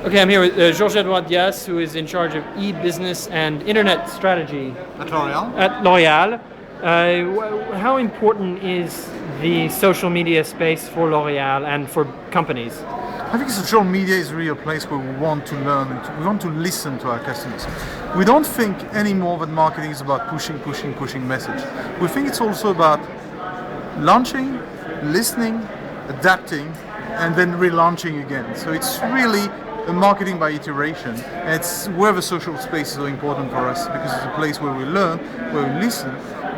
Okay, I'm here with Georges-Edouard Dias, who is in charge of e-business and internet strategy At L'Oréal? at L'Oréal. How important is the social media space for L'Oréal and for companies? I think social media is really a place where we want to learn and we want to listen to our customers. We don't think anymore that marketing is about pushing message. We think it's also about launching, listening, adapting, and then relaunching again. So it's really a marketing by iteration. And it's where the social space is so important for us because it's a place where we learn, where we listen,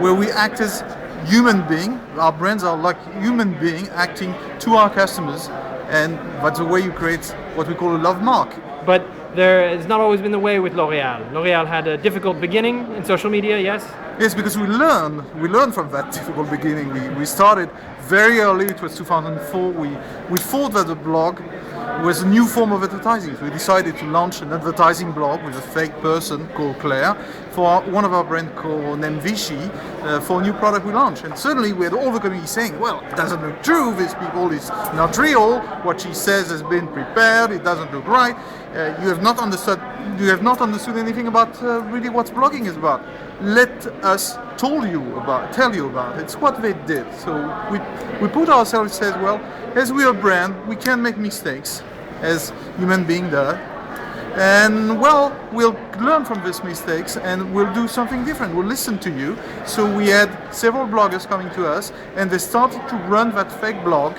where we act as human being. Our brands are like human being acting to our customers, and that's the way you create what we call a love mark. But there has not always been the way with L'Oréal. L'Oréal had a difficult beginning in social media, yes? Yes, because we learn from that difficult beginning. We started very early, it was 2004. We thought that the blog was a new form of advertising. So we decided to launch an advertising blog with a fake person called Claire for one of our brands called Vichy for a new product we launched. And suddenly we had all the community saying, well, it doesn't look true, this people is not real, what she says has been prepared, it doesn't look right. You have not understood anything about really what blogging is about. Let us tell you about it. It's what they did. So we put ourselves as well, as we are a brand, we can make mistakes as human beings do. And well, we'll learn from these mistakes and we'll do something different. We'll listen to you. So we had several bloggers coming to us and they started to run that fake blog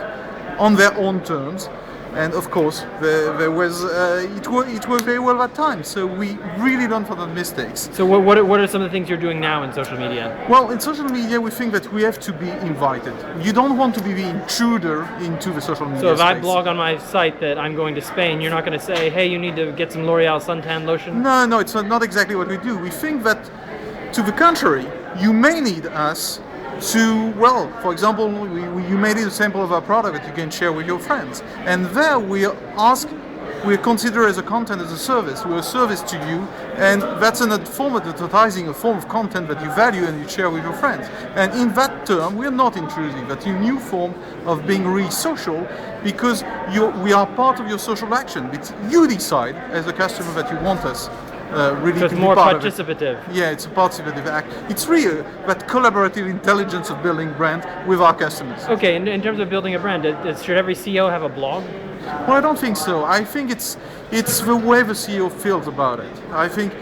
on their own terms. And of course, it worked very well at times. So we really learned from the mistakes. So what are some of the things you're doing now in social media? Well, in social media, we think that we have to be invited. You don't want to be the intruder into the social media So if space. I blog on my site that I'm going to Spain, you're not going to say, hey, you need to get some L'Oréal suntan lotion? No, it's not exactly what we do. We think that, to the contrary, you may need us to, well, for example, you made a sample of our product that you can share with your friends. And there we consider as a content as a service. We're a service to you, and that's a form of advertising, a form of content that you value and you share with your friends. And in that term, we're not intrusive. That's a new form of being really social because we are part of your social action. It's you decide as a customer that you want us. Really so it's to more be part participative. Of it. Yeah, it's a participative act. It's really that collaborative intelligence of building brand with our customers. Okay, in terms of building a brand, should every CEO have a blog? Well, I don't think so. I think it's the way the CEO feels about it. I think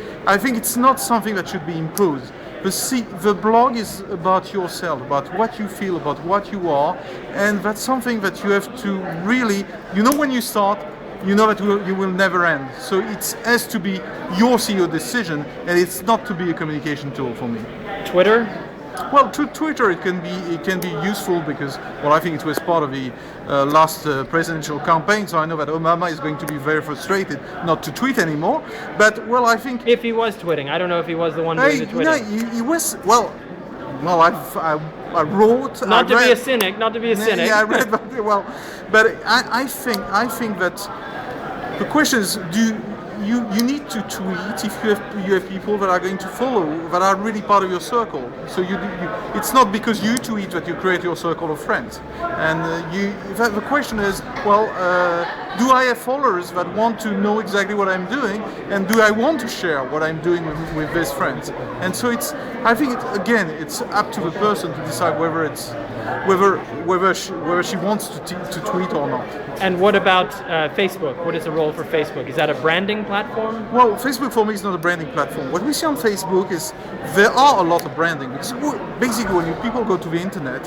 it's not something that should be imposed. The blog is about yourself, about what you feel, about what you are, and that's something that you have to really, when you start, you know that you will never end. So it has to be your CEO decision, and it's not to be a communication tool for me. Twitter? Well, Twitter it can be useful because, well, I think it was part of the last presidential campaign. So I know that Obama is going to be very frustrated not to tweet anymore. But well, I think if he was tweeting, I don't know if he was the one doing the tweeting. No, he was. Well, I wrote. Not to be a cynic. Yeah, I read. But I think that the question is, you need to tweet if you have people that are going to follow, that are really part of your circle. So it's not because you tweet that you create your circle of friends. And the question is, well, do I have followers that want to know exactly what I'm doing, and do I want to share what I'm doing with these friends? And so I think it's up to the person to decide whether she wants to tweet or not. And what about Facebook? What is the role for Facebook? Is that a branding platform? Well, Facebook for me is not a branding platform. What we see on Facebook is there are a lot of branding. Because basically, when people go to the internet,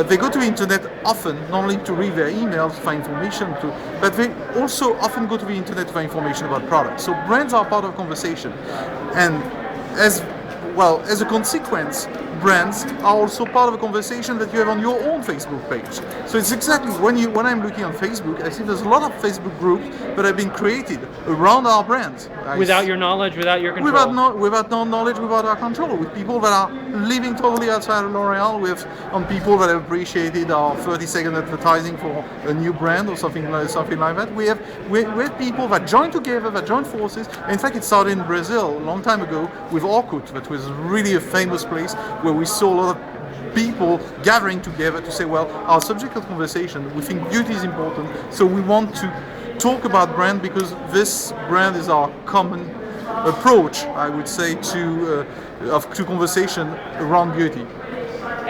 they go to the internet often, not only to read their emails, find information, but they also often go to the internet to find information about products. So brands are part of conversation. And as a consequence, brands are also part of a conversation that you have on your own Facebook page. So it's exactly when I'm looking on Facebook, I see there's a lot of Facebook groups that have been created around our brands. Without your knowledge, without your control. Without no knowledge, without our control, with people that are living totally outside of L'Oréal, with people that have appreciated our 30-second advertising for a new brand or something like that. We have people that join together, that join forces. In fact, it started in Brazil a long time ago with Orkut, that was really a famous place where we saw a lot of people gathering together to say, well, our subject of conversation, we think beauty is important, so we want to talk about brand because this brand is our common approach, I would say, to conversation around beauty.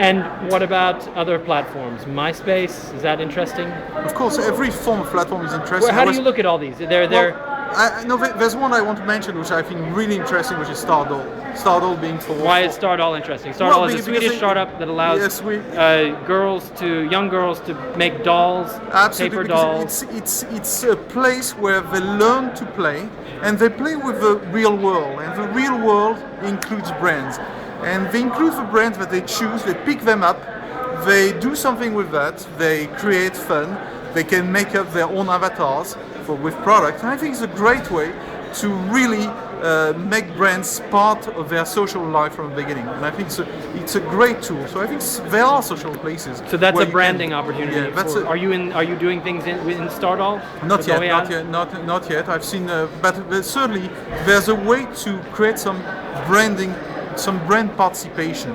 And what about other platforms? MySpace, is that interesting? Of course, every form of platform is interesting. How do you look at all these? No, there's one I want to mention which I think really interesting, which is Stardoll. Stardoll being for... Why is Stardoll interesting? Stardoll is a Swedish startup that allows young girls to make dolls, absolutely, paper dolls. It's a place where they learn to play, and they play with the real world, and the real world includes brands. And they include the brands that they choose, they pick them up, they do something with that, they create fun, they can make up their own avatars with products. And I think it's a great way to really make brands part of their social life from the beginning. And I think it's a great tool. So I think there are social places. So that's a branding opportunity. Yeah, are you doing things in Stardoll? Not yet. I've seen, but certainly there's a way to create some branding, some brand participation,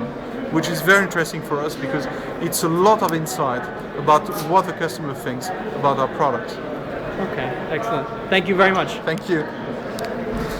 which is very interesting for us because it's a lot of insight about what the customer thinks about our products. Okay, excellent. Thank you very much. Thank you.